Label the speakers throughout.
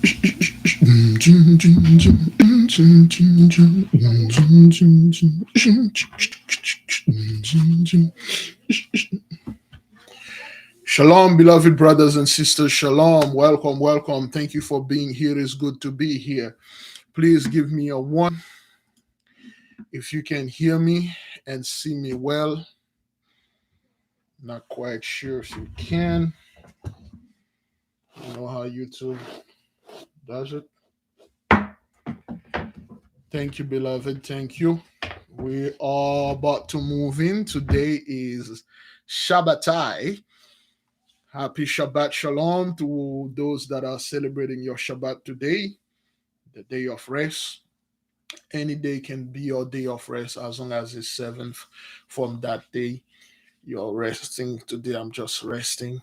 Speaker 1: Shalom, beloved brothers and sisters. Shalom. Welcome, welcome. Thank you for being here. It's good to be here. Please give me a one if you can hear me and see me well. Not quite sure if you can. I don't know how YouTube does it. Thank you, beloved. Thank you. We are about to move in. Today is SHABBATHAI. Happy Shabbat Shalom to those that are celebrating your Shabbat today, the day of rest. Any day can be your day of rest as long as it's seventh from that day. You're resting. Today I'm just resting,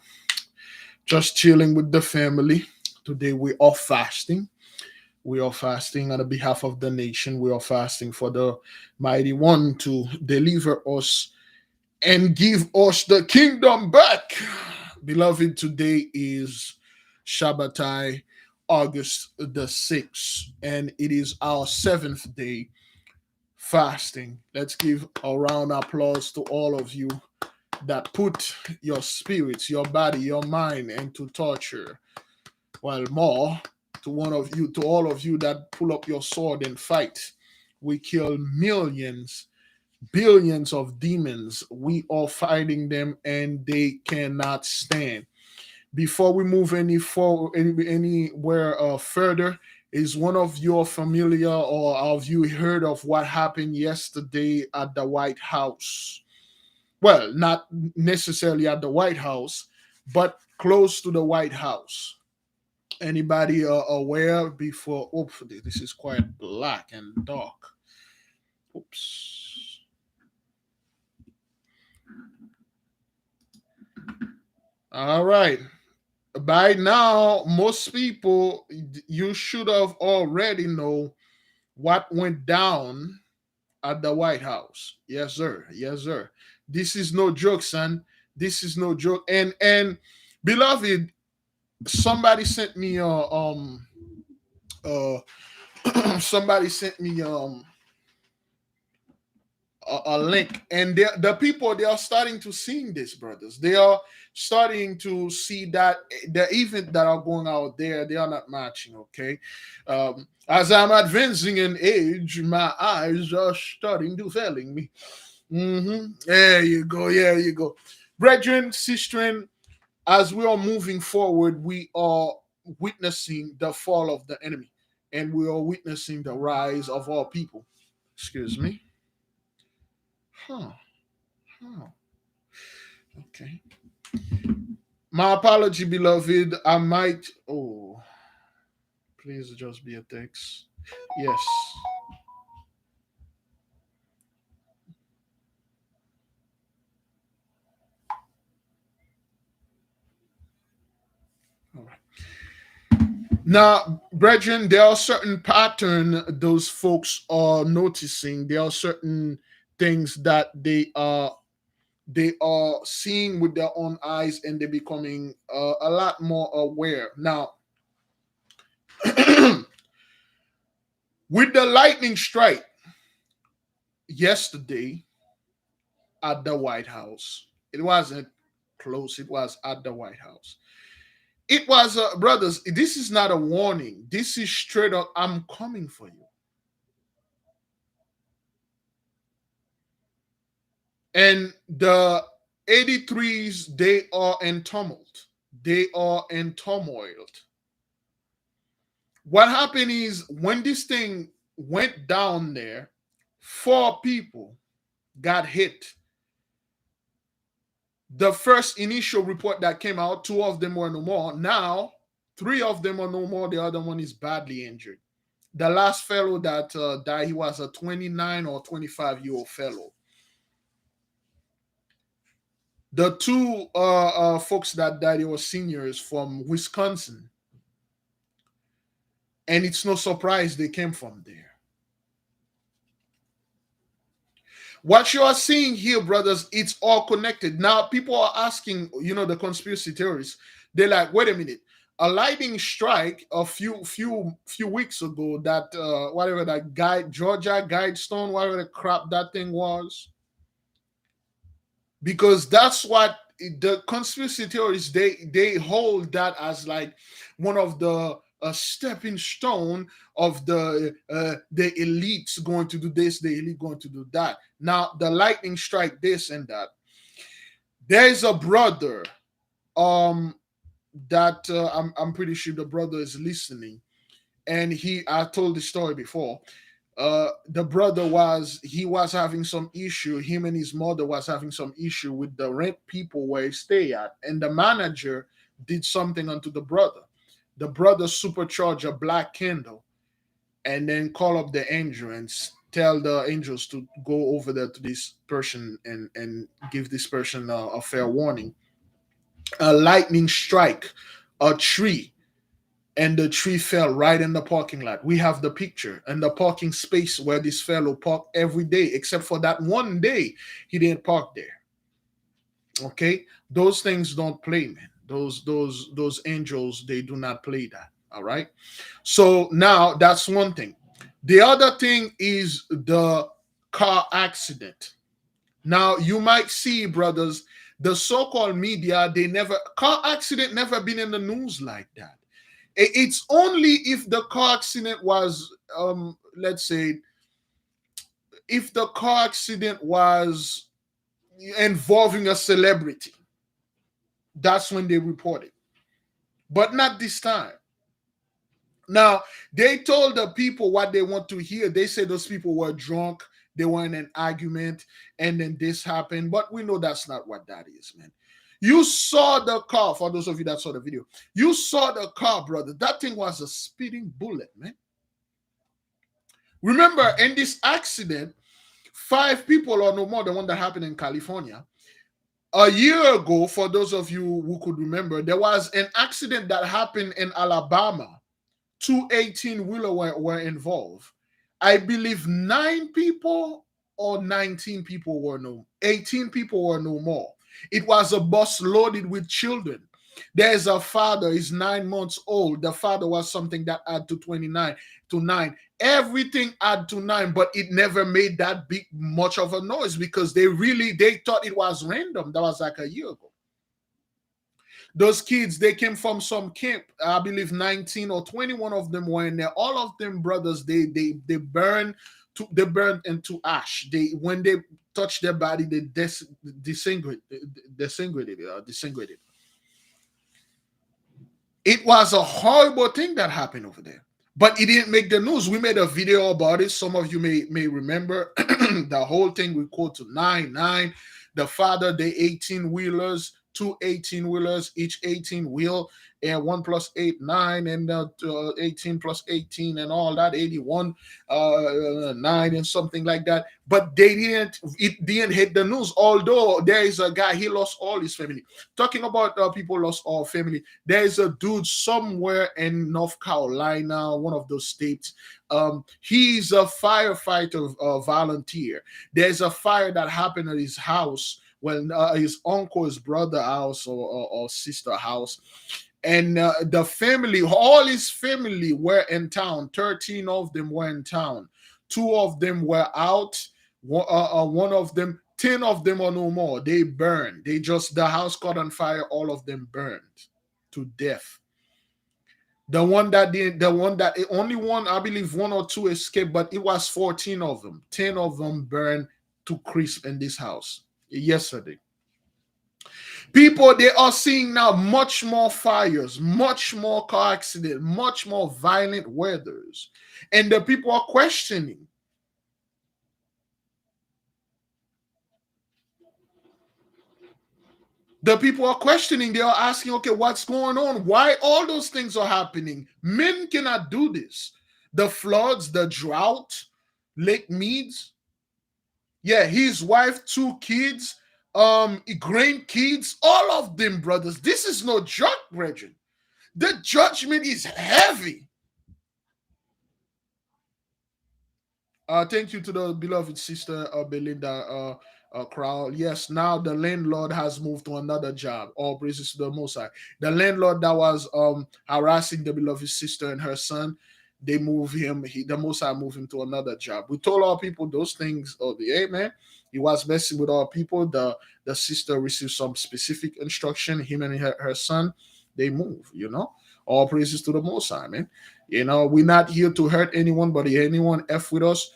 Speaker 1: just chilling with the family. Today we are fasting. We are fasting on behalf of the nation. We are fasting for the mighty one to deliver us and give us the kingdom back. Beloved, today is SHABBATHAI, August the 6th, and it is our seventh day fasting. Let's give a round of applause to all of you that put your spirits, your body, your mind into torture. While more to all of you that pull up your sword and fight. We kill millions, billions of demons. We are fighting them and they cannot stand. Before we move anywhere further, is one of you familiar or have you heard of what happened yesterday at the White House? Well, not necessarily at the White House, but close to the White House. Anybody aware before? Oops, this is quite black and dark. Oops. All right. By now, most people, you should have already know what went down at the White House. Yes, sir. Yes, sir. This is no joke, son. This is no joke. And beloved, somebody sent me uh somebody sent me a link, and the people, they are starting to see this, brothers. They are starting to see that the event that are going out there, they are not matching. Okay, as I'm advancing in age, my eyes are starting to failing me. There you go. Yeah, you go, brethren, sister. As we are moving forward, we are witnessing the fall of the enemy, and we are witnessing the rise of our people. Excuse me. Huh. Huh. Okay. My apology, beloved. I might. Oh, please just be a text. Yes. All right. Now, brethren, there are certain pattern those folks are noticing. There are certain things that they are seeing with their own eyes, and they're becoming a lot more aware now. With the lightning strike yesterday at the White House, it wasn't close, it was at the White House. It was, brothers, this is not a warning. This is straight up, I'm coming for you. And the 83s, they are in tumult. They are in turmoil. What happened is when this thing went down there, 4 people got hit. The first initial report that came out, 2 of them were no more. Now, 3 of them are no more. The other one is badly injured. The last fellow that died, he was a 29 or 25-year-old fellow. The 2 folks that died, they were seniors from Wisconsin. And it's no surprise they came from there. What you are seeing here, brothers, it's all connected. Now, people are asking, the conspiracy theorists. They're like, wait a minute. a lightning strike a few weeks ago, that whatever that Georgia Guidestone, whatever the crap that thing was, because that's what the conspiracy theories, they hold that as like one of the stepping stone of the elites going to do this, the elite going to do that. Now the lightning strike this and that. There is a brother um that I'm pretty sure the brother is listening, and I told the story before. The brother was having some issue. Him and his mother was having some issue with the rent people where he stay at, and the manager did something unto the brother. The brother supercharged a black candle and then call up the angel and tell the angels to go over there to this person and give this person a fair warning. A lightning strike a tree, and the tree fell right in the parking lot. We have the picture and the parking space where this fellow parked every day, except for that one day he didn't park there. Okay, those things don't play, man. Those angels, they do not play that. All right. So now that's one thing. The other thing is the car accident. Now you might see, brothers, the so-called media, they never car accident never been in the news like that. It's only if the car accident was, let's say, if the car accident was involving a celebrity, that's when they report it. But not this time. Now, they told the people what they want to hear. They said those people were drunk, they were in an argument, and then this happened. But we know that's not what that is, man. You saw the car, for those of you that saw the video. You saw the car, brother. That thing was a speeding bullet, man. Remember, in this accident, 5 people or no more, the one that happened in California, a year ago, for those of you who could remember, there was an accident that happened in Alabama. 2 18-wheeler were involved. I believe 9 people or 19 people were 18 people were no more. It was a bus loaded with children. There's a father, he's 9 months old. The father was something that add to 29 to 9. Everything add to 9, but it never made that big much of a noise because they thought it was random. That was like a year ago. Those kids, they came from some camp. I believe 19 or 21 of them were in there. All of them brothers, they burned into ash. When they touched their body, they disintegrated. It was a horrible thing that happened over there, but it didn't make the news. We made a video about it. Some of you may remember the whole thing. We quote to 9. The father, the 18-wheelers, 2 18-wheelers, each 18-wheel, and 1 + 8, 9, and 18 + 18, and all that, 81, 9, and something like that. But it didn't hit the news. Although there is a guy, he lost all his family. Talking about people lost all family, there is a dude somewhere in North Carolina, one of those states. He's a firefighter volunteer. There's a fire that happened at his house. Well, his uncle, his brother house or sister house. And the family, all his family were in town. 13 of them were in town. 2 of them were out. One of them, 10 of them or no more, they burned. The house caught on fire. All of them burned to death. Only one, I believe 1 or 2 escaped, but it was 14 of them. 10 of them burned to crisp in this house yesterday. People, they are seeing now much more fires, much more car accidents, much more violent weathers. And the people are questioning. The people are questioning. They are asking, okay, what's going on? Why all those things are happening? Men cannot do this. The floods, the drought, Lake Meads. Yeah, his wife, 2 kids, grandkids, all of them, brothers. This is no joke, brethren. The judgment is heavy. Thank you to the beloved sister Belinda. crowd. Yes, now the landlord has moved to another job. All praises to the Most High. The landlord that was harassing the beloved sister and her son, they move him. The Most High moved him to another job. We told our people those things. Oh, the amen. He was messing with our people. The sister received some specific instruction. Him and her son, they move. All praises to the Most High, man. We're not here to hurt anyone, but if anyone f with us,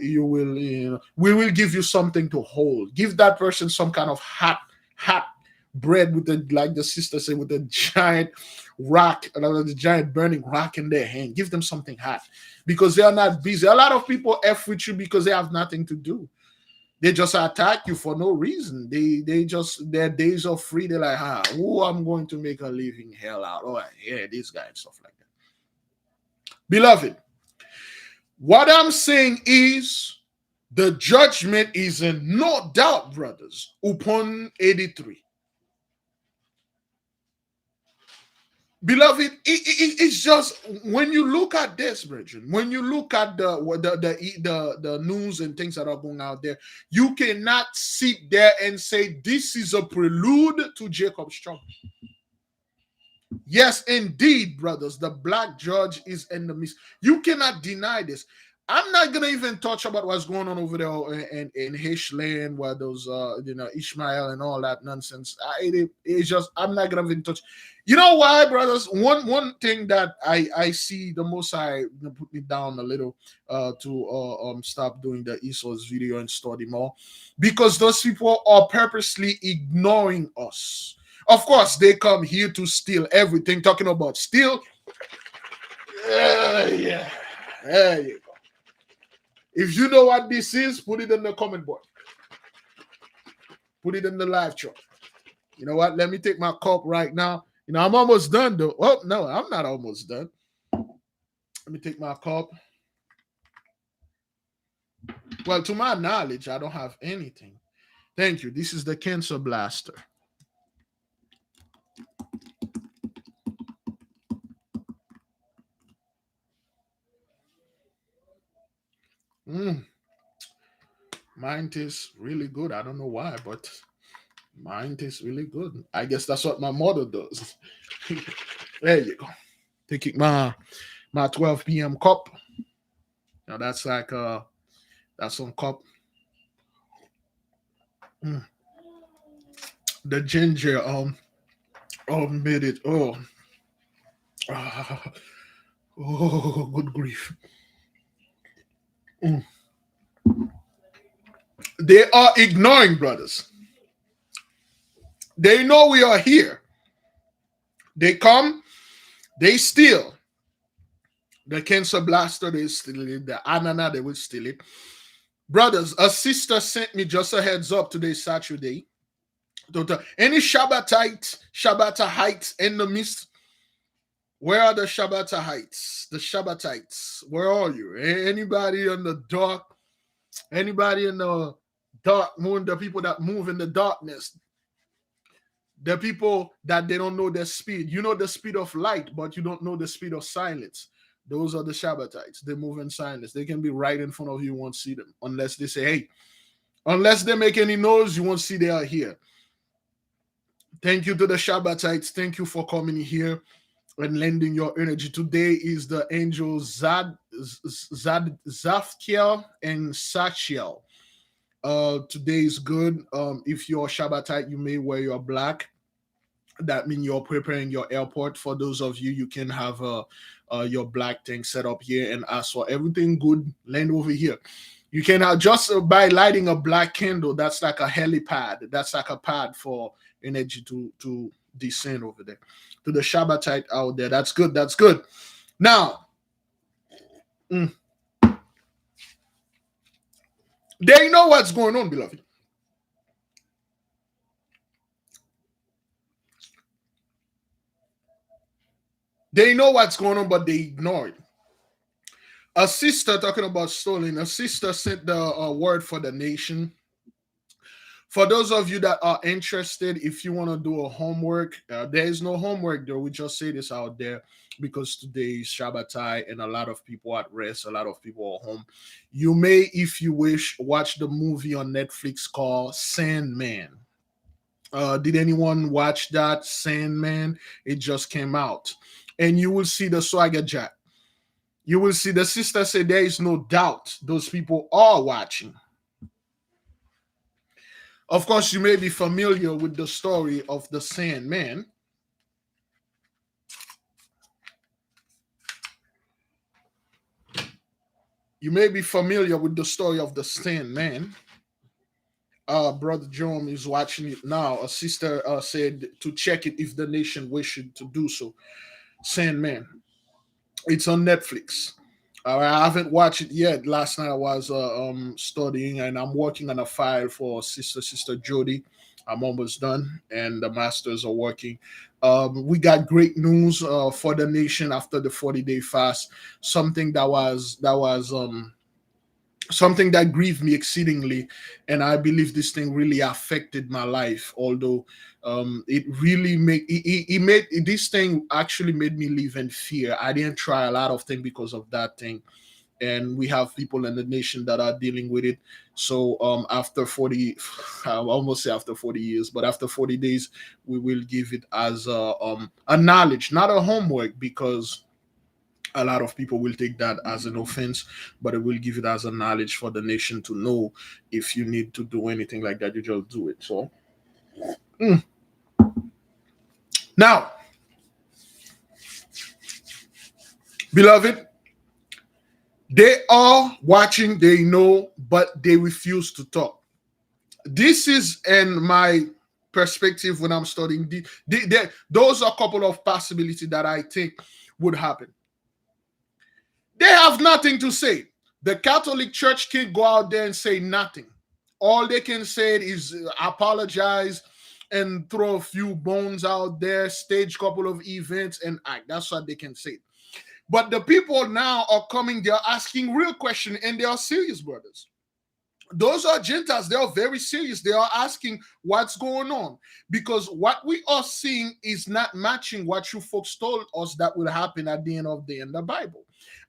Speaker 1: we will give you something to hold. Give that person some kind of hot bread with like the sister said, with a giant rock, the giant burning rock in their hand. Give them something hot because they are not busy. A lot of people f with you because they have nothing to do. They just attack you for no reason. They just, their days are free. They're like, I'm going to make a living hell out. Oh yeah, this guy and stuff like that. Beloved, what I'm saying is the judgment is in no doubt, brothers, upon 83. Beloved, it's just when you look at this, brethren, when you look at the news and things that are going out there, you cannot sit there and say this is a prelude to Jacob's trouble. Yes, indeed, brothers, the black judge is in the midst. You cannot deny this. I'm not gonna even touch about what's going on over there in Hish land, where those Ishmael and all that nonsense. It's just, I'm not gonna even touch. You know why, brothers? One thing that I see the Most High put me down a little to stop doing the Esau's video and study more, because those people are purposely ignoring us. Of course, they come here to steal everything. Talking about steal, yeah, there you go. If you know what this is, put it in the comment board. Put it in the live chat. You know what? Let me take my cup right now. I'm almost done though. Oh, no, I'm not almost done. Let me take my cup. Well, to my knowledge, I don't have anything. Thank you. This is the Cancer Blaster. Mine tastes really good. I don't know why, but mine tastes really good. I guess that's what my mother does. There you go. Taking my 12 p.m. cup. Now that's like that's some cup. The ginger made it. Oh, good grief. They are ignoring, brothers. They know we are here. They come, they steal. The Cancer Blaster, they steal it. The Anana, they will steal it. Brothers, a sister sent me just a heads up today, Saturday. Any Shabbataites in the midst? Where are the Shabbataites? The Shabbatites, where are you? Anybody in the dark? Anybody in the dark moon? The people that move in the darkness? The people that they don't know their speed. You know the speed of light, but you don't know the speed of silence. Those are the Shabbatites. They move in silence. They can be right in front of you. You won't see them unless they say, hey. Unless they make any noise, you won't see they are here. Thank you to the Shabbatites. Thank you for coming here and lending your energy. Today is the angel Zafkiel and Sachiel. Today is good. If you're Shabbatite, you may wear your black. That means you're preparing your airport. For those of you, you can have your black thing set up here and ask for everything good. Land over here. You can just by lighting a black candle. That's like a helipad. That's like a pad for energy to descend over there. To the Shabbatite out there, that's good. That's good. Now, they know what's going on, beloved. They know what's going on, but they ignore it. A sister, talking about stolen, a sister sent the word for the nation For those of you that are interested, if you want to do a homework, there is no homework though. We just say this out there because today is Shabbatai and a lot of people at rest, a lot of people are home. You may, if you wish, watch the movie on Netflix called Sandman. Did anyone watch that? Sandman? It just came out. And you will see the swagger jack. You will see the sister say there is no doubt those people are watching. Of course, you may be familiar with the story of the Sandman. You may be familiar with the story of the Sandman. Brother Jerome is watching it now. A sister said to check it if the nation wished to do so. Sandman. It's on Netflix. I haven't watched it yet. Last night I was studying, and I'm working on a file for Sister Jody. I'm almost done, and the masters are working. We got great news for the nation after the 40-day fast. Something something that grieved me exceedingly, and I believe this thing really affected my life. Although it really made this thing actually made me live in fear. I didn't try a lot of things because of that thing, and we have people in the nation that are dealing with it. So after 40, I almost say after 40 years, but after 40 days, we will give it as a knowledge, not a homework, because a lot of people will take that as an offense, but it will give it as a knowledge for the nation to know. If you need to do anything like that, you just do it. So now, beloved, they are watching, they know, but they refuse to talk. This is in my perspective when I'm studying. Those are a couple of possibilities that I think would happen. They have nothing to say. The Catholic Church can't go out there and say nothing. All they can say is apologize and throw a few bones out there, stage a couple of events, and act. That's what they can say. But the people now are coming, they're asking real questions, and they are serious, brothers. Those are Gentiles. They are very serious. They are asking what's going on, because what we are seeing is not matching what you folks told us that will happen at the end of the day in the Bible.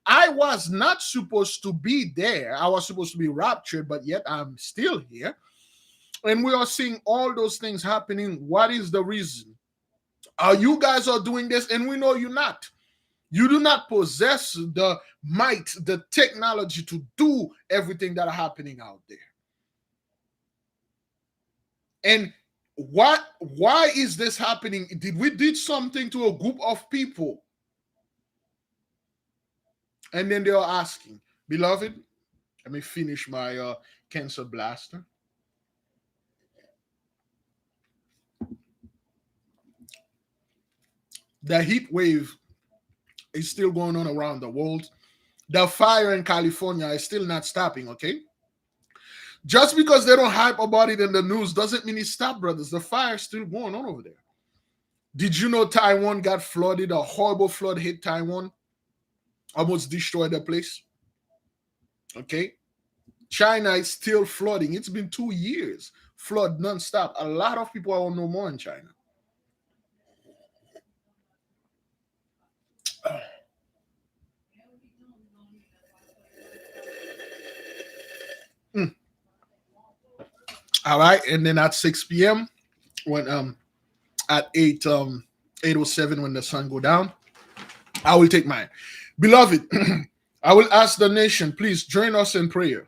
Speaker 1: I was not supposed to be there. I was supposed to be raptured, but yet I'm still here. And we are seeing all those things happening. What is the reason? You guys are doing this, and we know you're not. You do not possess the might, the technology to do everything that are happening out there. And why is this happening? Did we did something to a group of people? And then they are asking, beloved, let me finish my cancer blaster. The heat wave is still going on around the world. The fire in California is still not stopping, okay? Just because they don't hype about it in the news doesn't mean it stopped, brothers. The fire is still going on over there. Did you know Taiwan got flooded? A horrible flood hit Taiwan, almost destroyed the place. Okay? China is still flooding. It's been 2 years, flood nonstop. A lot of people are no more in China. All right, and then at 6 p.m. when at 8:07 when the sun go down, I will take mine. Beloved, I will ask the nation, please join us in prayer.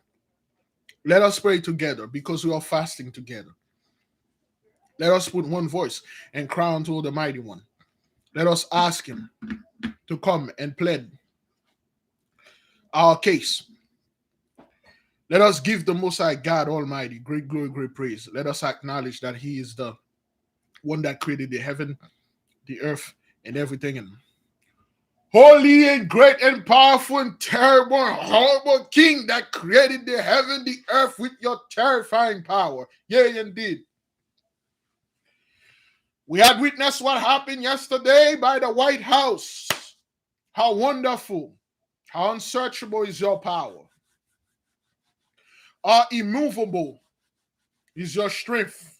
Speaker 1: Let us pray together because we are fasting together. Let us put one voice and cry unto the Mighty One. Let us ask Him to come and plead our case. Let us give the Most High God Almighty great glory, great praise. Let us acknowledge that He is the one that created the heaven, the earth, and everything in them. Holy and great and powerful and terrible and horrible King that created the heaven, the earth with your terrifying power. Yea, indeed. We had witnessed what happened yesterday by the White House. How wonderful, how unsearchable is your power. How immovable He's your strength.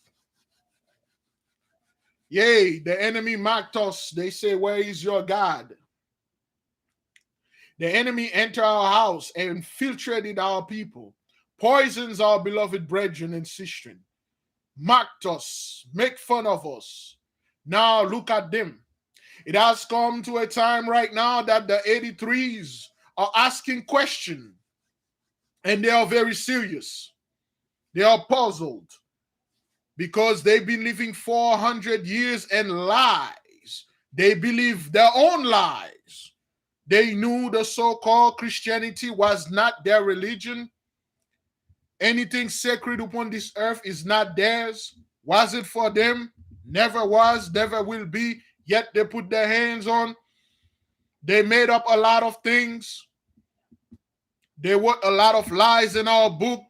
Speaker 1: Yea, the enemy mocked us. They say, where is your God? The enemy entered our house and infiltrated our people, poisons our beloved brethren and sistren, mocked us, make fun of us. Now look at them. It has come to a time right now that the 83s are asking questions, and they are very serious. They are puzzled because they've been living 400 years in lies. They believe their own lies. They knew the so-called Christianity was not their religion. Anything sacred upon this earth is not theirs. Was it for them? Never was, never will be. Yet they put their hands on. They made up a lot of things. They wrote a lot of lies in our book,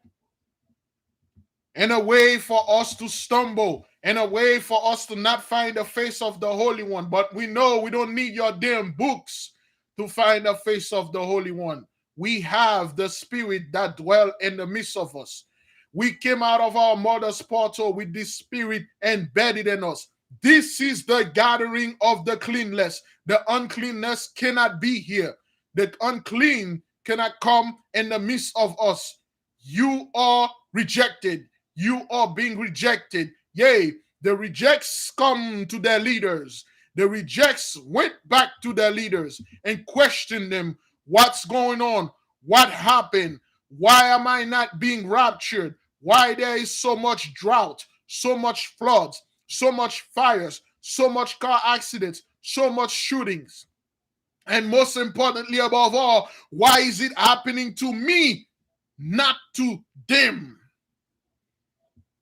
Speaker 1: and a way for us to stumble, and a way for us to not find the face of the Holy One. But we know we don't need your damn books to find the face of the Holy One. We have the Spirit that dwells in the midst of us. We came out of our mother's portal with this Spirit embedded in us. This is the gathering of the cleanless. The uncleanness cannot be here. The unclean cannot come in the midst of us. You are rejected. You are being rejected. Yea, the rejects come to their leaders. The rejects went back to their leaders and questioned them. What's going on? What happened? Why am I not being raptured? Why there is so much drought, so much floods, so much fires, so much car accidents, so much shootings? And most importantly, above all, why is it happening to me, not to them?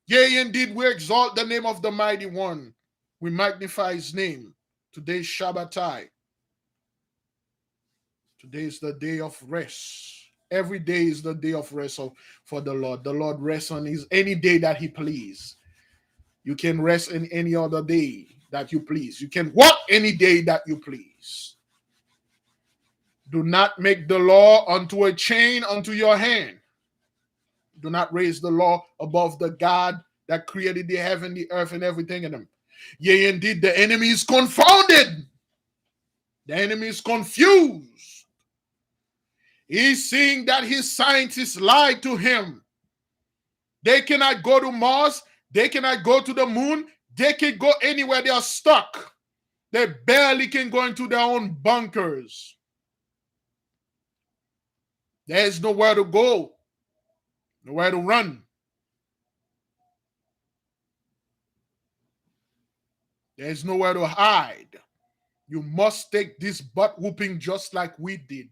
Speaker 1: Yea, indeed, we exalt the name of the Mighty One. We magnify his name. Today is SHABBATHAI. Today is the day of rest. Every day is the day of rest for the Lord. The Lord rests on his any day that he please. You can rest in any other day that you please. You can walk any day that you please. Do not make the law unto a chain unto your hand. Do not raise the law above the God that created the heaven, the earth, and everything in them. Yea, indeed, the enemy is confounded. The enemy is confused. He's seeing that his scientists lied to him. They cannot go to Mars. They cannot go to the moon. They can go anywhere. They are stuck. They barely can go into their own bunkers. There is nowhere to go, nowhere to run. There is nowhere to hide. You must take this butt whooping just like we did.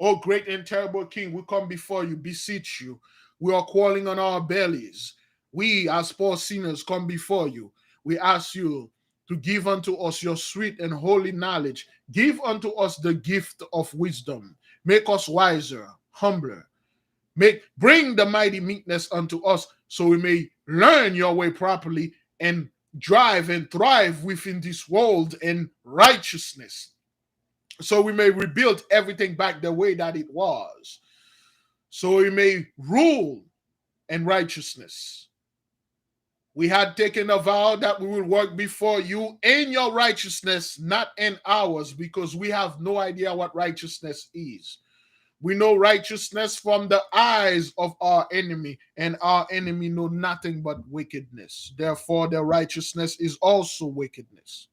Speaker 1: Oh, great and terrible King, we come before you, beseech you. We are calling on our bellies. We, as poor sinners, come before you. We ask you to give unto us your sweet and holy knowledge. Give unto us the gift of wisdom. Make us wiser, humbler. Bring the mighty meekness unto us so we may learn your way properly and drive and thrive within this world in righteousness. So we may rebuild everything back the way that it was. So we may rule in righteousness. We had taken a vow that we will work before you in your righteousness, not in ours, because we have no idea what righteousness is. We know righteousness from the eyes of our enemy, and our enemy know nothing but wickedness. Therefore, their righteousness is also wickedness.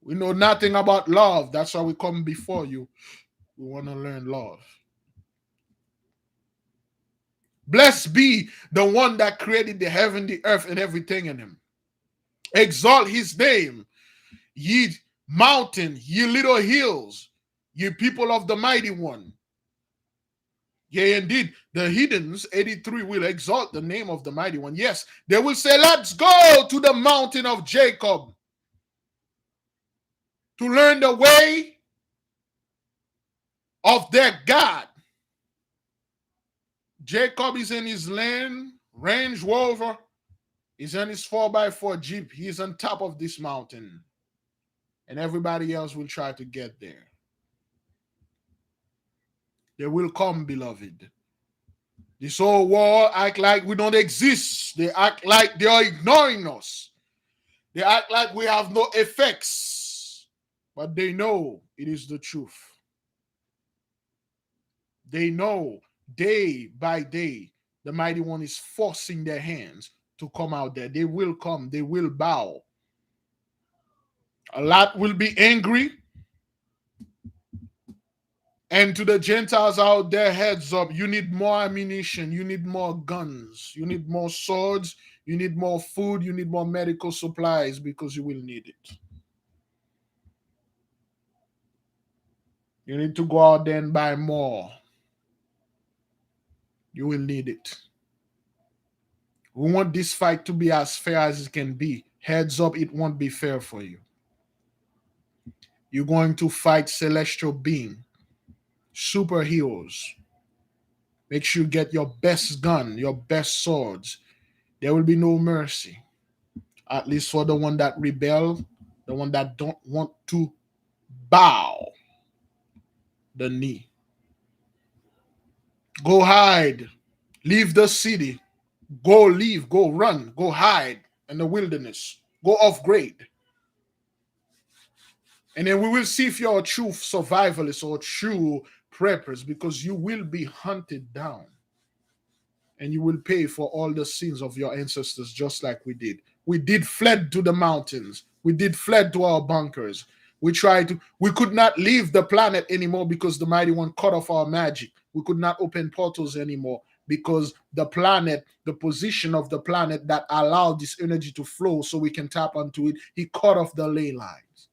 Speaker 1: We know nothing about love. That's why we come before you. We want to learn love. Blessed be the one that created the heaven, the earth, and everything in him. Exalt his name, ye mountain, ye little hills, ye people of the mighty one. Yea, indeed, the heathens, 83, will exalt the name of the mighty one. Yes, they will say, let's go to the mountain of Jacob to learn the way of their God. Jacob is in his land, Range Rover. He's in his 4x4 Jeep. He's on top of this mountain. And everybody else will try to get there. They will come, beloved. This whole world act like we don't exist. They act like they are ignoring us. They act like we have no effects. But they know it is the truth. They know day by day the mighty one is forcing their hands to come out there. They will come, they will bow. A lot will be angry. And to the Gentiles out there, heads up, you need more ammunition, you need more guns, you need more swords, you need more food, you need more medical supplies because you will need it. You need to go out there and buy more. You will need it. We want this fight to be as fair as it can be. Heads up, it won't be fair for you. You're going to fight celestial beings, superheroes. Make sure you get your best gun, your best swords. There will be no mercy. At least for the one that rebel, the one that don't want to bow the knee. Go hide. Leave the city. Go leave. Go run. Go hide in the wilderness. Go off grade. And then we will see if you're a true survivalist or true preppers, because you will be hunted down. And you will pay for all the sins of your ancestors, just like we did. We did fled to the mountains. We did fled to our bunkers. We could not leave the planet anymore because the mighty one cut off our magic. We could not open portals anymore because the planet, the position of the planet that allowed this energy to flow so we can tap onto it, he cut off the ley lines.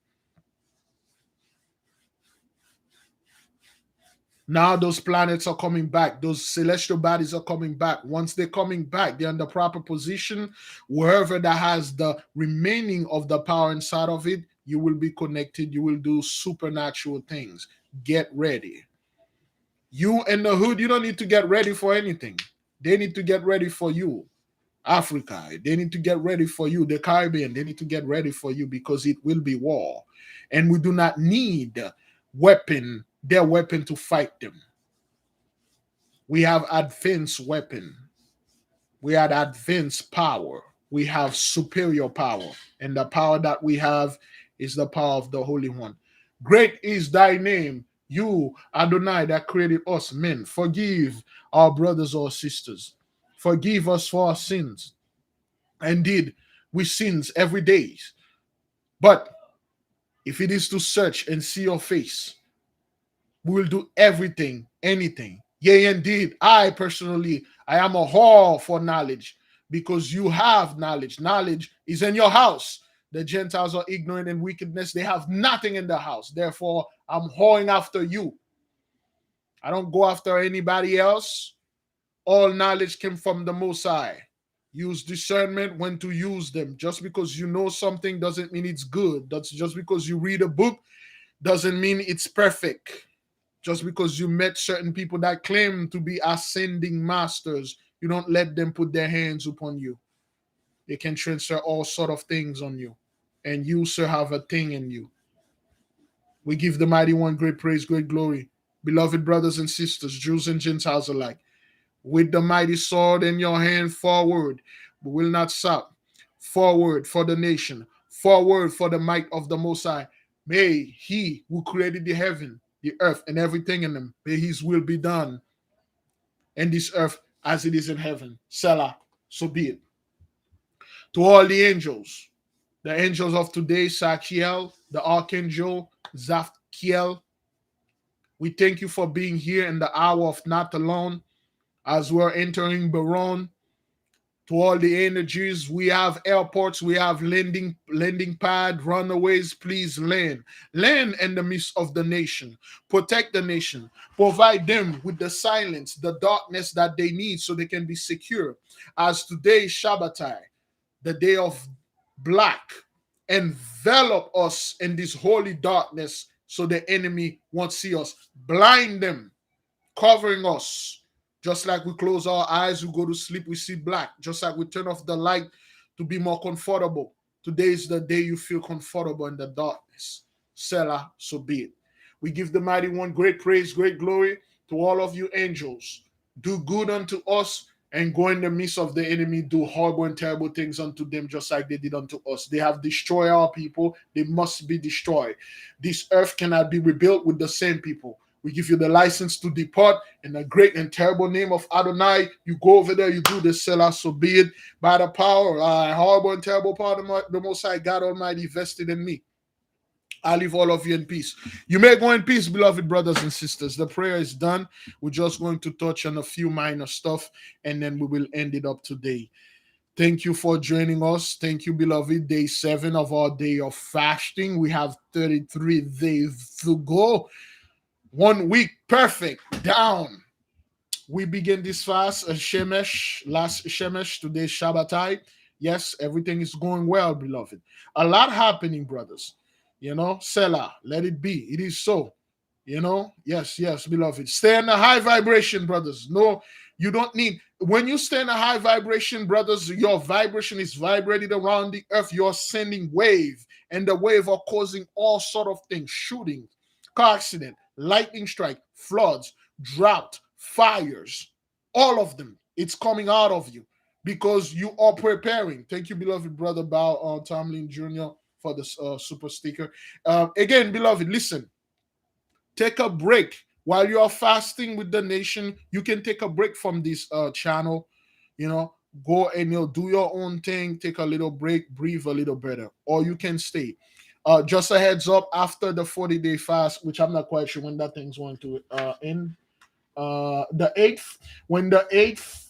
Speaker 1: Now those planets are coming back. Those celestial bodies are coming back. Once they're coming back, they're in the proper position. Wherever that has the remaining of the power inside of it, you will be connected. You will do supernatural things. Get ready. You in the hood, you don't need to get ready for anything. They need to get ready for you. Africa, they need to get ready for you. The Caribbean, they need to get ready for you because it will be war. And we do not need their weapon to fight them. We have advanced weapon. We have advanced power. We have superior power. And the power that we have is the power of the Holy One. Great is thy name, you, Adonai, that created us, men. Forgive our brothers or sisters. Forgive us for our sins. Indeed, we sins every day. But if it is to search and see your face, we will do everything, anything. Yea, indeed, I personally, I am a whore for knowledge because you have knowledge. Knowledge is in your house. The Gentiles are ignorant and wickedness. They have nothing in the house. Therefore, I'm whoring after you. I don't go after anybody else. All knowledge came from the Most High. Use discernment when to use them. Just because you know something doesn't mean it's good. That's just because you read a book doesn't mean it's perfect. Just because you met certain people that claim to be ascending masters, you don't let them put their hands upon you. They can transfer all sort of things on you. And you, sir, have a thing in you. We give the mighty one great praise, great glory. Beloved brothers and sisters, Jews and Gentiles alike, with the mighty sword in your hand, forward, we will not stop. Forward for the nation, forward for the might of the Most High. May he who created the heaven, the earth, and everything in them, may his will be done in this earth as it is in heaven. Selah, so be it. To all the angels of today, Sachiel, the archangel, Zafkiel, we thank you for being here in the hour of not alone as we're entering Baron. To all the energies, we have airports, we have landing pad, runaways. Please land in the midst of the nation, protect the nation, provide them with the silence, the darkness that they need so they can be secure. As today is SHABBATHAI, the day of black, envelop us in this holy darkness so the enemy won't see us. Blind them, covering us. Just like we close our eyes, we go to sleep, we see black. Just like we turn off the light to be more comfortable. Today is the day you feel comfortable in the darkness. Selah, so be it. We give the mighty one great praise, great glory to all of you angels. do good unto us, and go in the midst of the enemy, do horrible and terrible things unto them, just like they did unto us. They have destroyed our people. They must be destroyed. This earth cannot be rebuilt with the same people. We give you the license to depart in the great and terrible name of Adonai. You go over there, you do the Selah, so be it by the power, horrible and terrible power of the Most High God Almighty vested in me. I leave all of you in peace. You may go in peace, beloved brothers and sisters. The prayer is done. We're just going to touch on a few minor stuff, and then we will end it up today. Thank you for joining us. Thank you, beloved. Day 7 of our day of fasting. We have 33 days to go. 1 week, perfect, down. We begin this fast, Shemesh, last Shemesh, today SHABBATHAI. Yes, everything is going well, beloved. A lot happening, brothers. Selah, let it be. It is so. Yes, yes, beloved. Stay in a high vibration, brothers. No, you don't need. When you stay in a high vibration, brothers, your vibration is vibrated around the earth. You're sending wave, and the wave are causing all sort of things: shooting, car accident, lightning strike, floods, drought, fires, all of them. It's coming out of you because you are preparing. Thank you, beloved brother Bao Tomlin Jr. for the super sticker. Again, beloved, listen. Take a break while you are fasting with the nation. You can take a break from this channel. Go and do your own thing. Take a little break, breathe a little better, or you can stay. Just a heads up, after the 40-day fast, which I'm not quite sure when that thing's going to end. The 8th, when the 8th,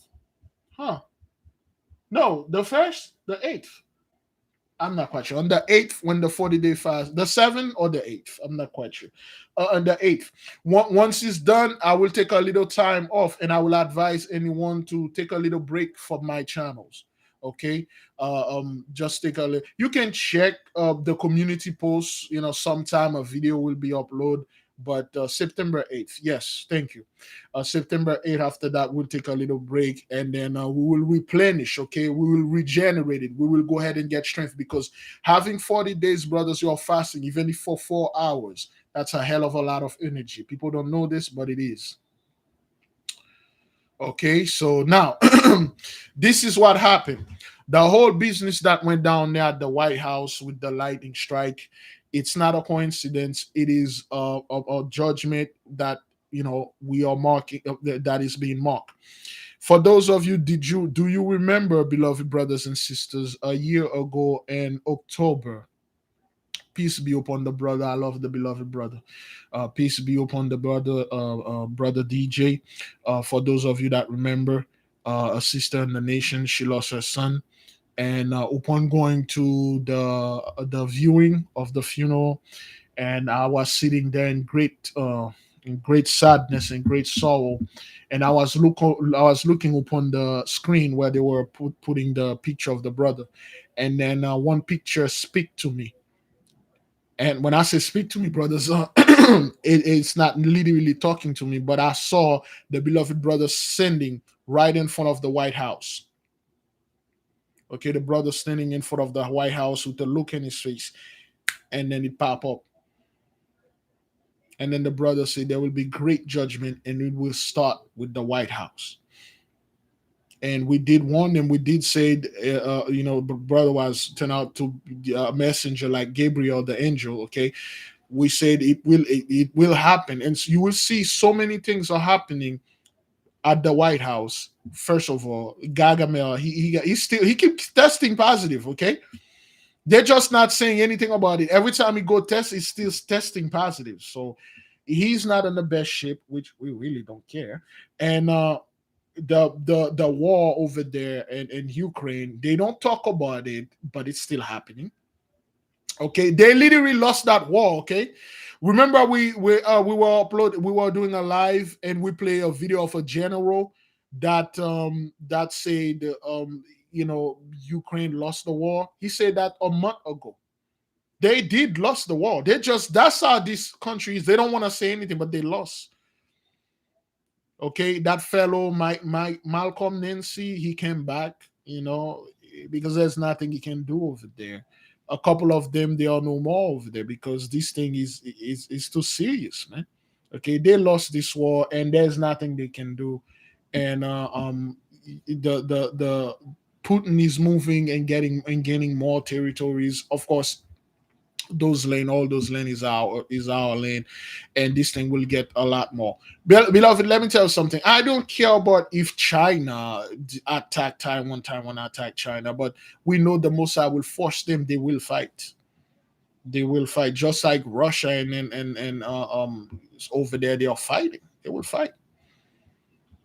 Speaker 1: no, the 1st, the 8th. I'm not quite sure. On the 8th, when the 40-day fast, the 7th or the 8th, I'm not quite sure. On the 8th, once it's done, I will take a little time off, and I will advise anyone to take a little break from my channels. Okay, just take a little. You can check the community posts. Sometime a video will be uploaded. But September 8th, yes, thank you. September 8th, after that, we'll take a little break, and then we will replenish, okay? We will regenerate it. We will go ahead and get strength, because having 40 days, brothers, you're fasting, even if for 4 hours, that's a hell of a lot of energy. People don't know this, but it is. Okay, so now, this is what happened. The whole business that went down there at the White House with the lightning strike, it's not a coincidence. It is a judgment that we are marking, that is being marked. For those of you, do you remember, beloved brothers and sisters, a year ago in October? Peace be upon the brother. I love the beloved brother. Peace be upon the brother, brother DJ. For those of you that remember, a sister in the nation, she lost her son, and upon going to the viewing of the funeral, and I was sitting there in great sadness and great sorrow, and I was looking upon the screen where they were putting the picture of the brother, and then one picture speak to me. And when I say speak to me, brothers, it's not literally talking to me, but I saw the beloved brother standing right in front of the White House. Okay, the brother standing in front of the White House with a look in his face, and then it pop up. And then the brother said there will be great judgment, and it will start with the White House. And we did warn them. We did say, brother was turned out to be a messenger like Gabriel, the angel. Okay, we said it will happen, and so you will see so many things are happening at the White House. First of all, Gargamel, he keeps testing positive. Okay, they're just not saying anything about it. Every time he go test, he's still testing positive. So he's not in the best shape, which we really don't care. And the war over there in Ukraine, they don't talk about it, but it's still happening. Okay, they literally lost that war. Okay, remember we were doing a live, and we play a video of a general that said Ukraine lost the war. He said that a month ago. They did lost the war. That's how these countries, they don't want to say anything, but they lost. Okay, that fellow Malcolm Nancy, he came back, because there's nothing he can do over there. A couple of them, they are no more over there, because this thing is too serious, man. Okay, they lost this war, and there's nothing they can do. and the Putin is moving and gaining more territories. Of course, all those land is our land, and this thing will get a lot more. Beloved, let me tell you something. I don't care about if China attack Taiwan, Taiwan attack China, but we know the Mossad will force them. They will fight. They will fight, just like Russia and over there. They are fighting. They will fight.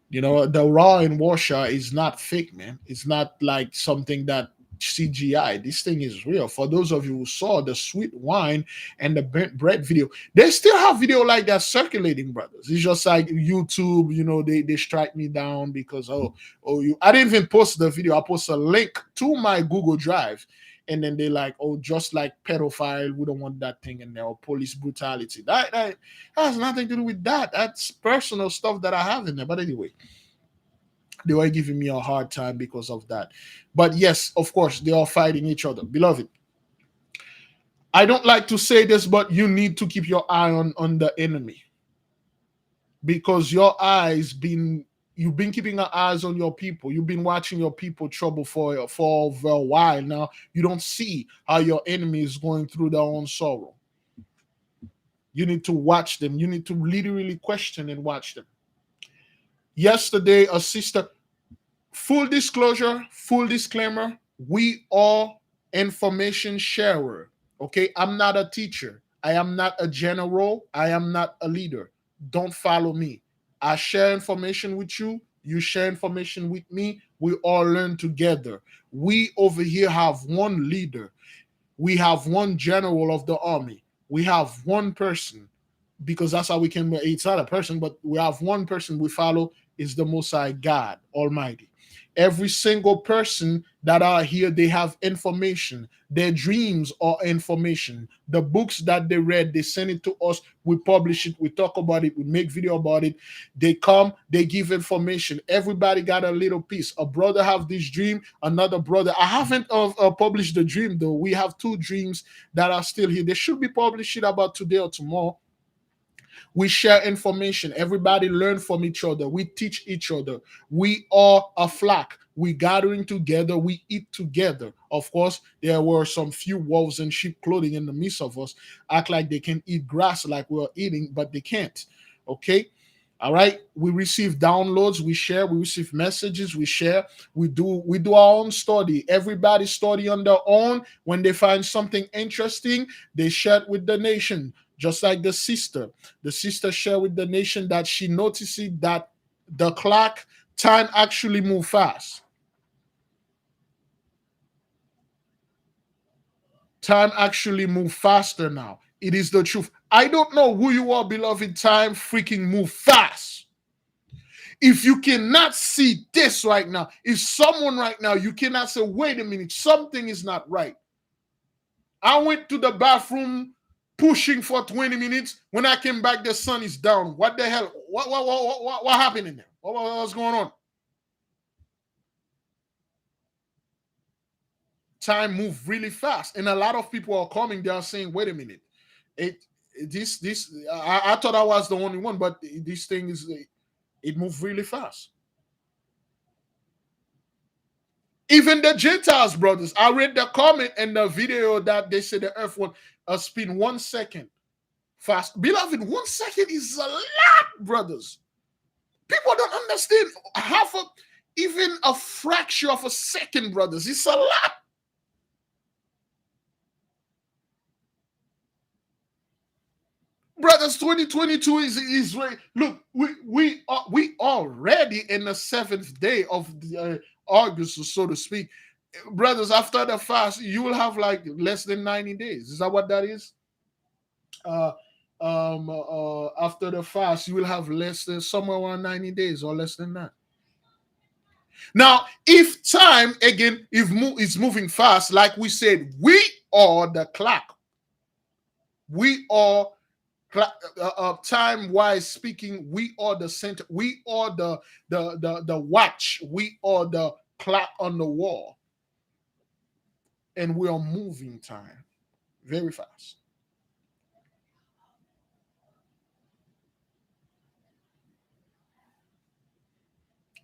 Speaker 1: You know, the raw in Russia is not fake, man. It's not like something that CGI. This thing is real. For those of you who saw the sweet wine and the burnt bread video, they still have video like that circulating, brothers. It's just like YouTube, you know, they strike me down because you I didn't even post the video. I post a link to my Google Drive. And then they like, oh, just like pedophile, we don't want that thing in there, or police brutality. That has nothing to do with that. That's personal stuff that I have in there. But anyway, they were giving me a hard time because of that. But yes, of course, they are fighting each other. Beloved, I don't like to say this, but you need to keep your eye on the enemy, because you've been keeping your eyes on your people. You've been watching your people trouble for over a while now. You don't see how your enemy is going through their own sorrow. You need to watch them. You need to literally question and watch them. Yesterday, a sister, full disclosure, full disclaimer, we are information sharer. Okay, I'm not a teacher. I am not a general. I am not a leader. Don't follow me. I share information with you. You share information with me. We all learn together. We over here have one leader. We have one general of the army. We have one person, because that's how we can. It's not a person, but we have one person we follow, is the Most High God Almighty. Every single person that are here, they have information. Their dreams are information. The books that they read, they send it to us. We publish it. We talk about it. We make video about it. They come, they give information. Everybody got a little piece. A brother have this dream. Another brother. I haven't published the dream though. We have two dreams that are still here. They should be published about today or tomorrow. We share information. Everybody learn from each other. We teach each other. We are a flock. We gathering together. We eat together. Of course, there were some few wolves in sheep clothing in the midst of us. Act like they can eat grass like we're eating, but they can't. Okay. All right. We receive downloads. We share. We receive messages. We share. We do our own study. Everybody study on their own. When they find something interesting, they share it with the nation. Just like the sister shared with the nation that she noticed that the clock time actually move fast. Time actually move faster now. It is the truth. I don't know who you are, beloved. Time freaking move fast. If you cannot see this right now, if someone right now, you cannot say, wait a minute, something is not right. I went to the bathroom pushing for 20 minutes. When I came back, the sun is down. What the hell? What happened in there? What's going on? Time moved really fast. And a lot of people are coming. They are saying, wait a minute. I thought I was the only one, but this thing it moved really fast. Even the Gentiles, brothers. I read the comment and the video that they said the earth would spin 1 second fast. Beloved, 1 second is a lot, brothers. People don't understand even a fraction of a second, brothers. It's a lot. Brothers, 2022 is right. Look, we already in the 7th day of the, August, so to speak. Brothers, after the fast, you will have like less than 90 days. Is that what that is? Uh, After the fast, you will have less than somewhere around 90 days or less than that. Now, if time again is moving fast, like we said, we are the clock. We are time wise speaking. We are the center. We are the watch. We are the clock on the wall, and we are moving time very fast.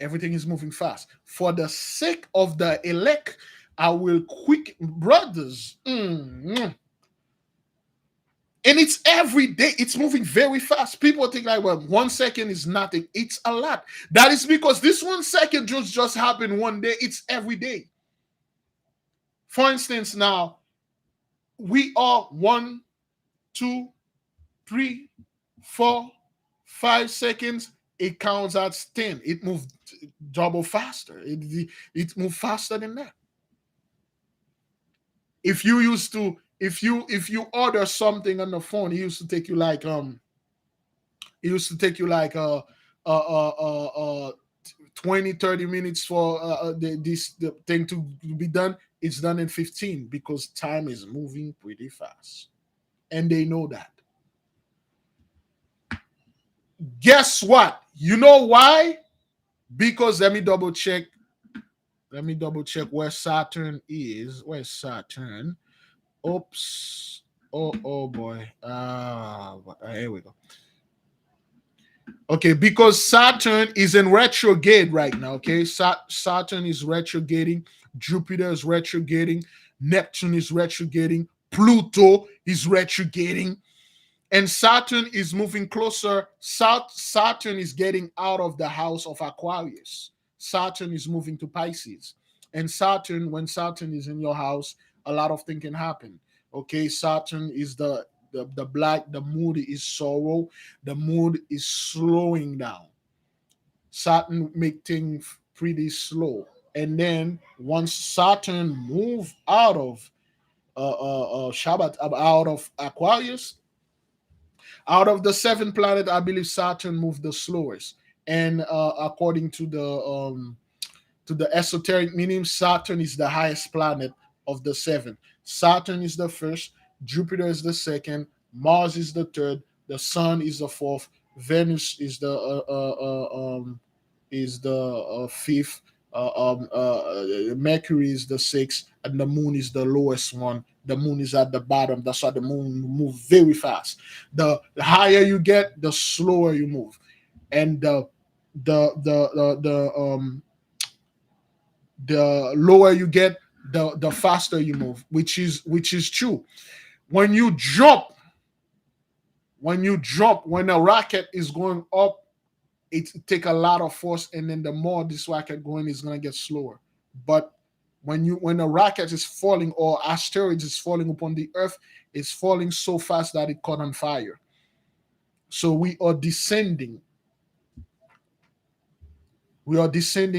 Speaker 1: Everything is moving fast. For the sake of the elect, I will quick, brothers. And it's every day. It's moving very fast. People think like, well, 1 second is nothing. It's a lot. That is because this 1 second just happened one day. It's every day. For instance, now we are 1, 2, 3, 4, 5 seconds. It counts as 10. It moved double faster. It moved faster than that. If you used to, if you order something on the phone, it used to take you like it used to take you like 20, 30 minutes for the thing to be done. It's done in 15 because time is moving pretty fast. And they know that. Guess what? You know why? Because let me double check. Let me double check where Saturn is. Where's Saturn? Oops. Oh boy. Here we go. Okay, because Saturn is in retrograde right now. Okay, Saturn is retrograding, Jupiter is retrograding, Neptune is retrograding, Pluto is retrograding, and Saturn is moving closer. Saturn is getting out of the house of Aquarius. Saturn is moving to Pisces, and Saturn, when Saturn is in your house, a lot of things can happen. Okay, Saturn is the black, the mood is sorrow, the mood is slowing down. Saturn make things pretty slow, and then once Saturn move out of Shabbat, out of Aquarius, out of the 7 planet, I believe Saturn moved the slowest. And according to the esoteric meaning, Saturn is the highest planet of the 7. Saturn is the first, Jupiter is the second, Mars is the third, the Sun is the fourth, Venus is the fifth, Mercury is the sixth, and the Moon is the lowest one. The Moon is at the bottom. That's why the Moon moves very fast. The higher you get, the slower you move, and the lower you get, the faster you move, which is true. When you jump, when a rocket is going up, it take a lot of force, and then the more this rocket going is going to get slower. But when a rocket is falling or asteroids is falling upon the earth, it's falling so fast that it caught on fire. So we are descending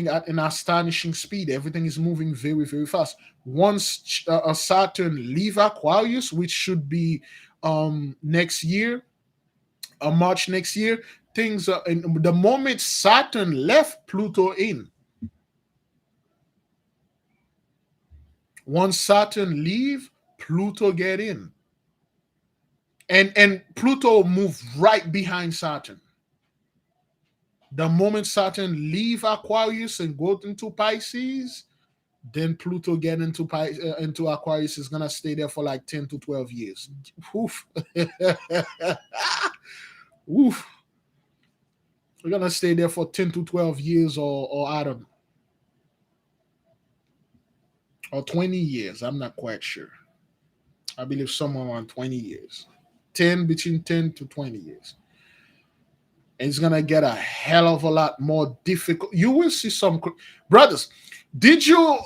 Speaker 1: at an astonishing speed. Everything is moving very, very fast. Once a Saturn leave Aquarius, which should be next year, March next year, things are. And the moment Saturn left Pluto in, once Saturn leave, Pluto get in, and Pluto move right behind Saturn. The moment Saturn leave Aquarius and go into Pisces, then Pluto get into Aquarius is gonna stay there for like 10 to 12 years. Oof. Oof. We're gonna stay there for 10 to 12 years, or I don't know, or 20 years. I'm not quite sure. I believe somewhere around 20 years, between 10 to 20 years. And it's gonna get a hell of a lot more difficult. You will see some brothers. Did you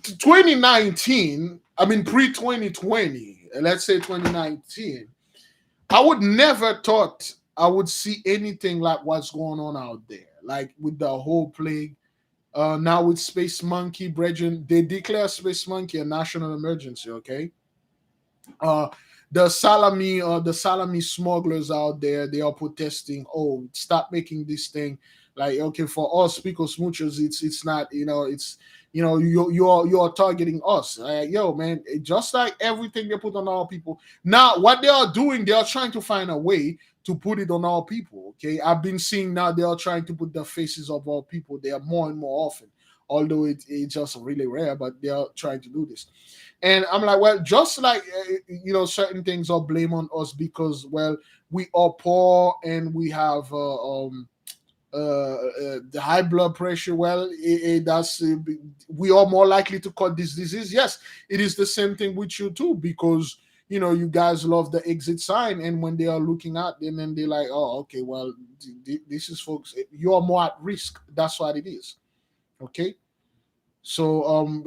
Speaker 1: 2019? I mean pre 2020. Let's say 2019. I would never thought I would see anything like what's going on out there, like with the whole plague. Now with Space Monkey, brethren, they declare Space Monkey a national emergency. Okay, uh, the salami smugglers out there, they are protesting. Oh, stop making this thing. Like, okay, for us pico smoochers, it's not, it's, you're targeting us. Like, yo, man, just like everything they put on our people. Now what they are doing, they are trying to find a way to put it on our people. Okay, I've been seeing now they are trying to put the faces of our people there more and more often, although it's just really rare, but they are trying to do this. And I'm like, well, just like certain things are blame on us because, well, we are poor and we have the high blood pressure. Well, that's we are more likely to caught this disease. Yes, it is the same thing with you too, because you guys love the exit sign, and when they are looking at them, and they're like, oh, okay, well, this is folks, you are more at risk. That's what it is. Okay. So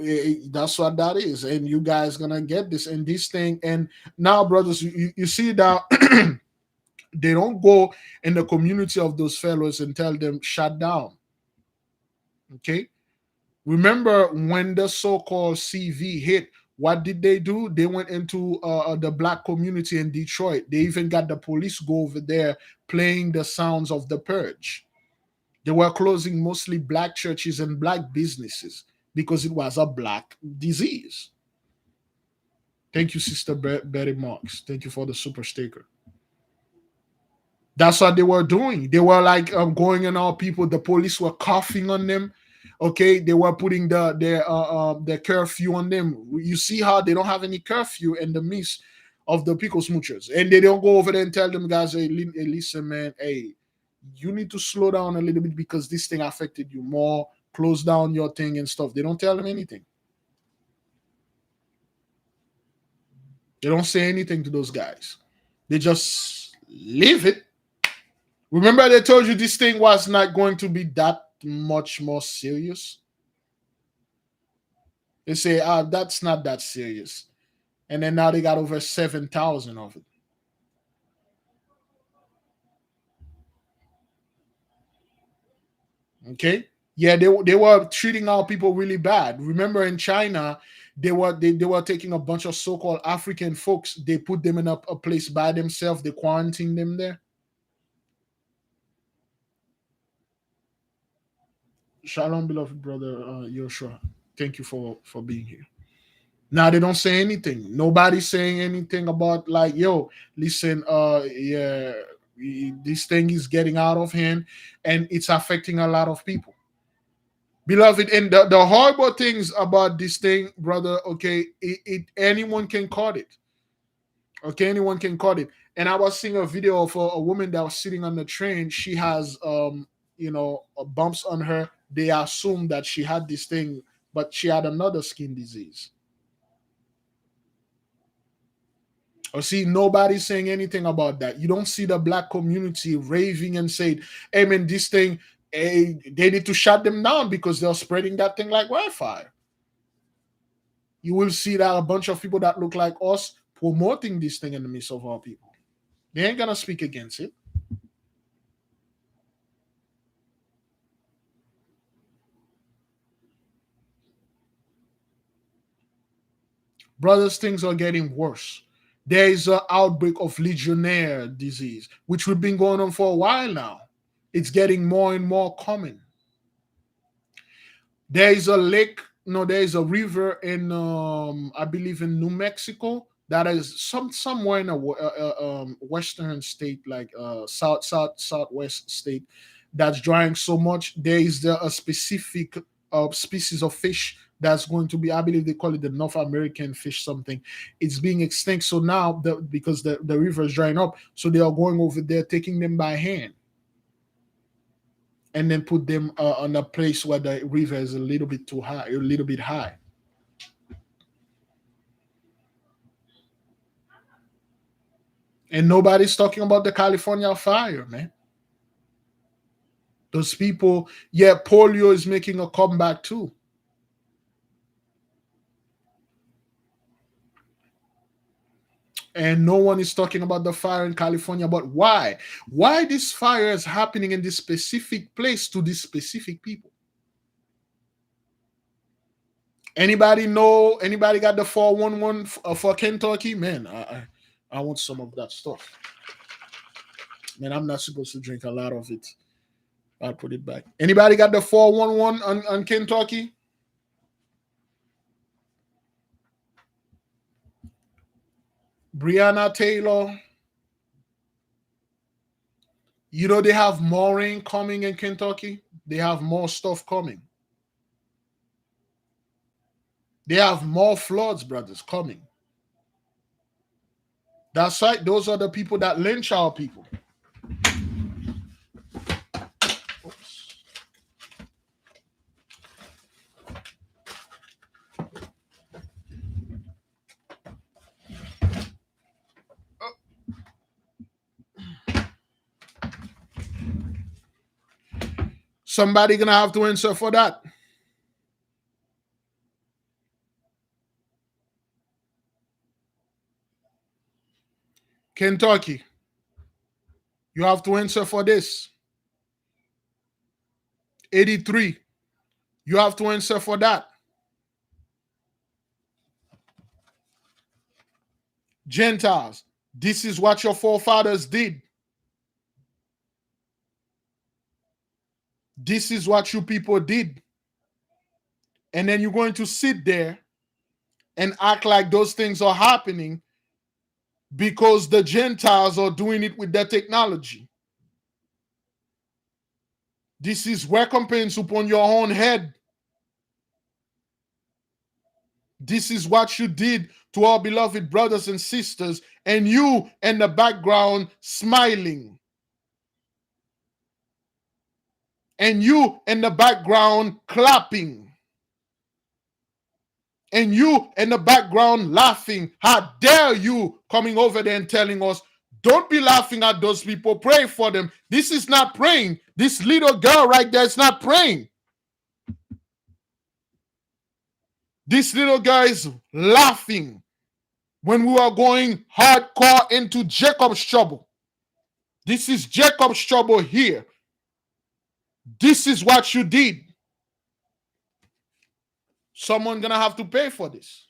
Speaker 1: that's what that is, and you guys gonna get this and this thing. And now, brothers, you see that they don't go in the community of those fellows and tell them shut down. Okay. Remember when the so-called CV hit, what did they do? They went into the black community in Detroit. They even got the police go over there playing the sounds of the purge. They were closing mostly black churches and black businesses because it was a black disease. Thank you, Sister Betty Marks. Thank you for the super sticker. That's what they were doing. They were like going on our people. The police were coughing on them. Okay, they were putting their curfew on them. You see how they don't have any curfew in the midst of the pickle smoochers, and they don't go over there and tell them guys, hey, listen, man, hey, you need to slow down a little bit because this thing affected you more. Close down your thing and stuff. They don't tell them anything. They don't say anything to those guys. They just leave it. Remember, they told you this thing was not going to be that much more serious. They say, that's not that serious. And then now they got over 7,000 of it. Okay. Yeah, they were treating our people really bad. Remember in China, they were taking a bunch of so-called African folks. They put them in a place by themselves. They quarantined them there. Shalom, beloved brother Joshua. Thank you for being here. Now they don't say anything. Nobody's saying anything about like, yo, listen, yeah, this thing is getting out of hand and it's affecting a lot of people. Beloved, and the horrible things about this thing, brother, okay, anyone can caught it. Okay, anyone can caught it. And I was seeing a video of a woman that was sitting on the train. She has bumps on her. They assumed that she had this thing, but she had another skin disease. Or see, nobody's saying anything about that. You don't see the black community raving and saying, hey man, this thing, hey, they need to shut them down because they're spreading that thing like wildfire. You will see that a bunch of people that look like us promoting this thing in the midst of our people. They ain't gonna speak against it. Brothers, things are getting worse. There is an outbreak of Legionnaire disease, which we've been going on for a while now. It's getting more and more common. There is a lake, no, there is a river in, I believe, in New Mexico that is somewhere in a western state, like southwest state, that's drying so much. There is a specific species of fish that's going to be, I believe they call it the North American fish something. It's being extinct. So now, because the river is drying up, so they are going over there, taking them by hand and then put them on a place where the river is a little bit too high, a little bit high. And nobody's talking about the California fire, man. Those people, yeah, polio is making a comeback too. And no one is talking about the fire in California. But why? Why this fire is happening in this specific place to these specific people? Anybody know? Anybody got the 411 for Kentucky? Man, I want some of that stuff. Man, I'm not supposed to drink a lot of it. I'll put it back. Anybody got the 411 on Kentucky? Brianna Taylor. You know they have more rain coming in Kentucky. They have more stuff coming. They have more floods, brothers, coming. That's right. Those are the people that lynch our people. Somebody gonna have to answer for that. Kentucky, you have to answer for this. 83, you have to answer for that. Gentiles, this is what your forefathers did. This is what you people did. And then you're going to sit there and act like those things are happening because the Gentiles are doing it with their technology. This is recompense upon your own head. This is what you did to our beloved brothers and sisters, and you in the background smiling. And you in the background clapping. And you in the background laughing. How dare you coming over there and telling us, don't be laughing at those people, pray for them. This is not praying. This little girl right there is not praying. This little girl is laughing when we are going hardcore into Jacob's trouble. This is Jacob's trouble here. This is what you did. Someone gonna have to pay for this.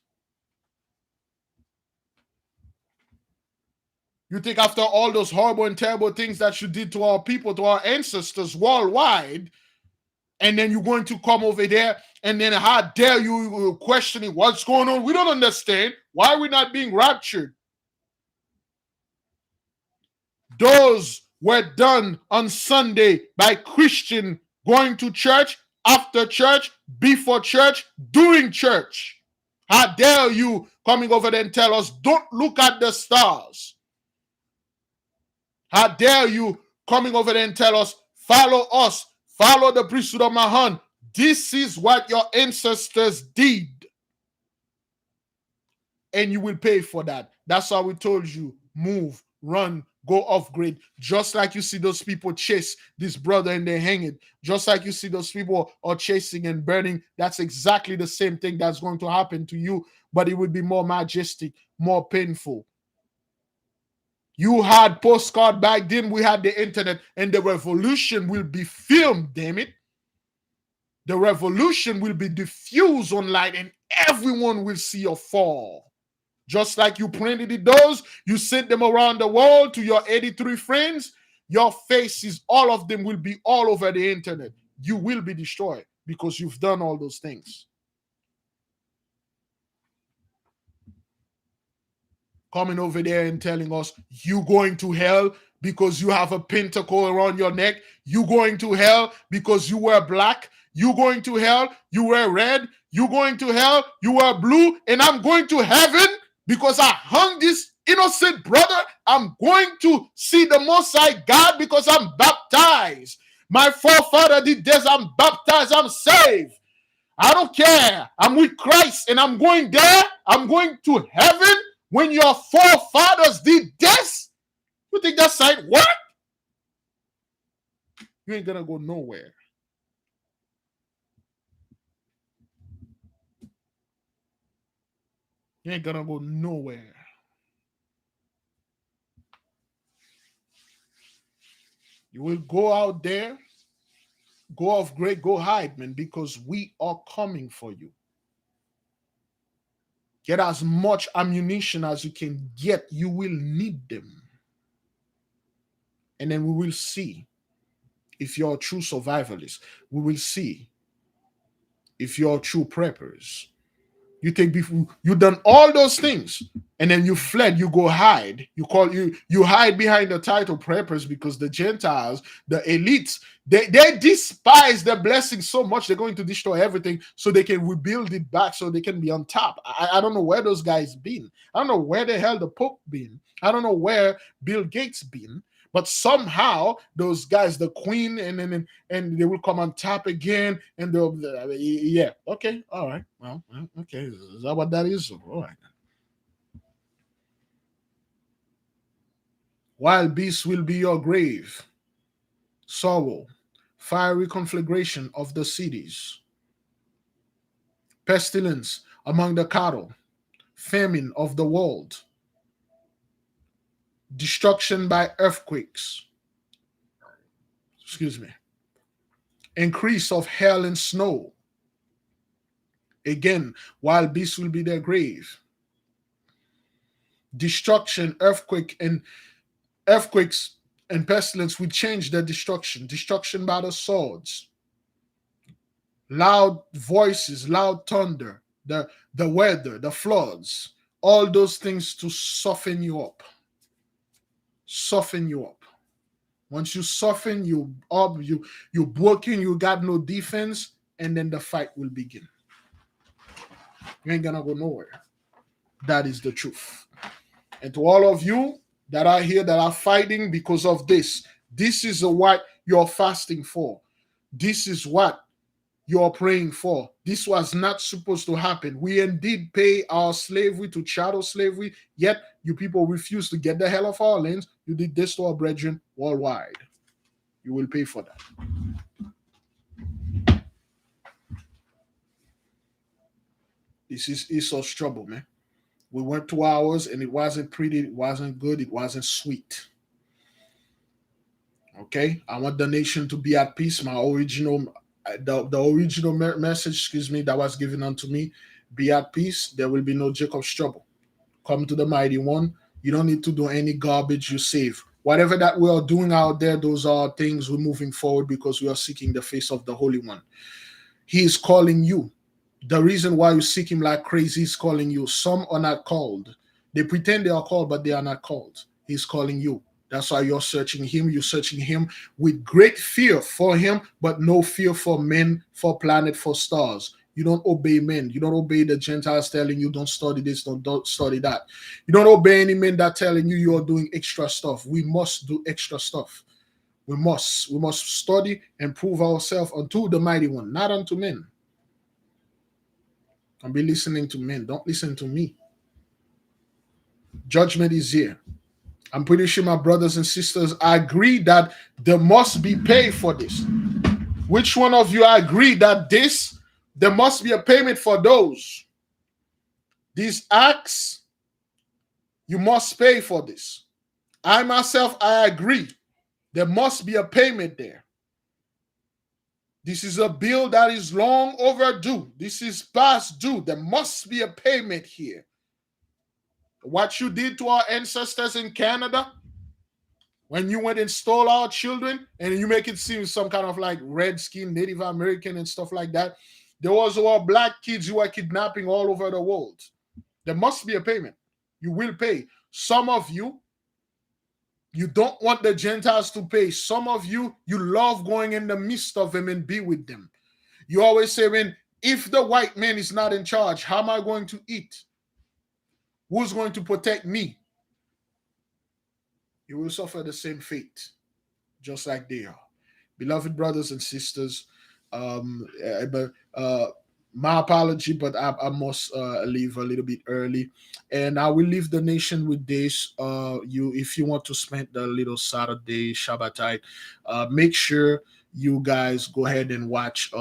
Speaker 1: You think after all those horrible and terrible things that you did to our people, to our ancestors worldwide, and then you're going to come over there and then how dare you questioning what's going on? We don't understand. Why are we not being raptured? Those were done on Sunday by Christian going to church, after church, before church, during church. How dare you coming over there and tell us, don't look at the stars. How dare you coming over there and tell us, follow the priesthood of Mahan. This is what your ancestors did. And you will pay for that. That's why we told you, move, run, go off grid. Just like you see those people chase this brother and they hang it. Just like you see those people are chasing and burning. That's exactly the same thing that's going to happen to you. But it would be more majestic, more painful. You had postcard back then, we had the internet, and the revolution will be filmed, damn it. The revolution will be diffused online and everyone will see your fall. Just like you printed it those, you sent them around the world to your 83 friends, your faces, all of them will be all over the internet. You will be destroyed because you've done all those things. Coming over there and telling us you going to hell because you have a pentacle around your neck. You going to hell because you wear black. You going to hell, you wear red. You going to hell, you wear blue. And I'm going to heaven because I hung this innocent brother. I'm going to see the Most High God because I'm baptized. My forefather did this. I'm baptized. I'm saved. I don't care. I'm with Christ and I'm going there. I'm going to heaven. When your forefathers did this, you think that's right? What? You ain't gonna go nowhere. You ain't gonna go nowhere. You will go out there, go off grid, go hide, man, because we are coming for you. Get as much ammunition as you can get. You will need them. And then we will see if you're a true survivalist. We will see if you're true preppers. You think before you done all those things and then you fled, you go hide. You hide behind the title preppers because the Gentiles, the elites, they despise the blessing so much they're going to destroy everything so they can rebuild it back so they can be on top. I don't know where those guys been. I don't know where the hell the Pope been. I don't know where Bill Gates been. But somehow those guys, the Queen, and they will come on top again, and they'll yeah, okay, all right, well, okay, is that what that is? All right. Wild beasts will be your grave, sorrow, fiery conflagration of the cities, pestilence among the cattle, famine of the world, destruction by earthquakes, excuse me, increase of hail and snow. Again, wild beasts will be their grave. Destruction, earthquakes and pestilence will change their destruction. Destruction by the swords, loud voices, loud thunder, the weather, the floods, all those things to soften you up. Soften you up. Once you soften you up, you broken, you got no defense, and then the fight will begin. You ain't gonna go nowhere. That is the truth. And to all of you that are here that are fighting because of this is what you're fasting for. This is what you're praying for. This was not supposed to happen. We indeed pay our slavery to chattel slavery, yet you people refuse to get the hell off our lands. You did this to our brethren worldwide. You will pay for that. This is Esau's trouble, man. We went 2 hours and it wasn't pretty, it wasn't good, it wasn't sweet. Okay? I want the nation to be at peace. My original, the original message, excuse me, that was given unto me, be at peace. There will be no Jacob's trouble. Come to the mighty one. You don't need to do any garbage, you save. Whatever that we are doing out there, those are things we're moving forward because we are seeking the face of the Holy One. He is calling you. The reason why you seek him like crazy is calling you. Some are not called. They pretend they are called, but they are not called. He's calling you. That's why you're searching him. You're searching him with great fear for him, but no fear for men, for planet, for stars. You don't obey men. You don't obey the Gentiles telling you don't study this, don't study that. You don't obey any men that telling you you're doing extra stuff. We must do extra stuff. We must study and prove ourselves unto the mighty one, not unto men. Don't be listening to men. Don't listen to me. Judgment is here. I'm pretty sure my brothers and sisters agree that there must be pay for this. Which one of you agree that there must be a payment for those? These acts, you must pay for this. I myself, I agree. There must be a payment there. This is a bill that is long overdue. This is past due. There must be a payment here. What you did to our ancestors in Canada, when you went and stole our children, and you make it seem some kind of like redskin, Native American and stuff like that. There was our black kids who were kidnapping all over the world. There must be a payment. You will pay. Some of you, you don't want the Gentiles to pay. Some of you, you love going in the midst of them and be with them. You always say, when if the white man is not in charge, how am I going to eat? Who's going to protect me? You will suffer the same fate, just like they are. Beloved brothers and sisters, my apology, but I must leave a little bit early, and I will leave the nation with this. If you want to spend the little Saturday SHABBATHAI, make sure you guys go ahead and watch.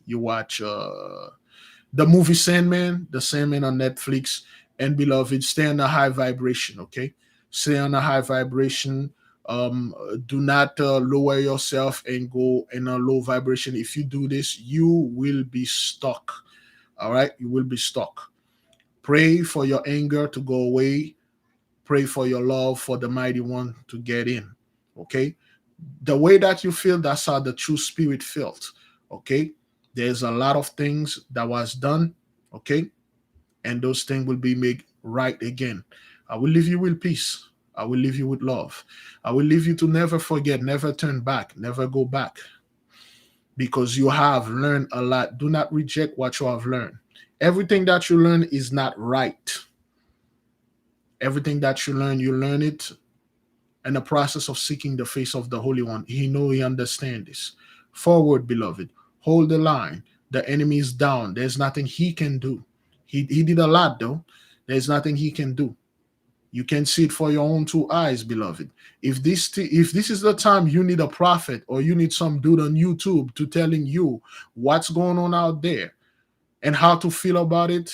Speaker 1: You watch the movie Sandman, the Sandman on Netflix, and beloved, stay on a high vibration. Okay, stay on a high vibration. Do not lower yourself and go in a low vibration. If you do this, you will be stuck. All right, you will be stuck. Pray for your anger to go away. Pray for your love for the mighty one to get in. Okay, the way that you feel, that's how the true spirit felt. Okay, there's a lot of things that was done. Okay, and those things will be made right again. I will leave you with peace. I will leave you with love. I will leave you to never forget, never turn back, never go back. Because you have learned a lot. Do not reject what you have learned. Everything that you learn is not right. Everything that you learn it in the process of seeking the face of the Holy One. He understands this. Forward, beloved. Hold the line. The enemy is down. There's nothing he can do. He did a lot, though. There's nothing he can do. You can see it for your own two eyes, beloved. If this is the time you need a prophet, or you need some dude on YouTube to telling you what's going on out there and how to feel about it,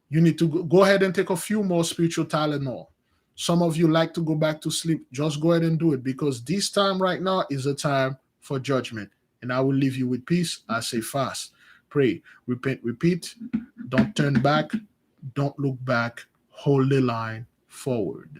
Speaker 1: you need to go ahead and take a few more spiritual Tylenol. Some of you like to go back to sleep. Just go ahead and do it, because this time right now is a time for judgment. And I will leave you with peace. I say fast, pray, repent, repeat. Don't turn back. Don't look back. Hold the line forward.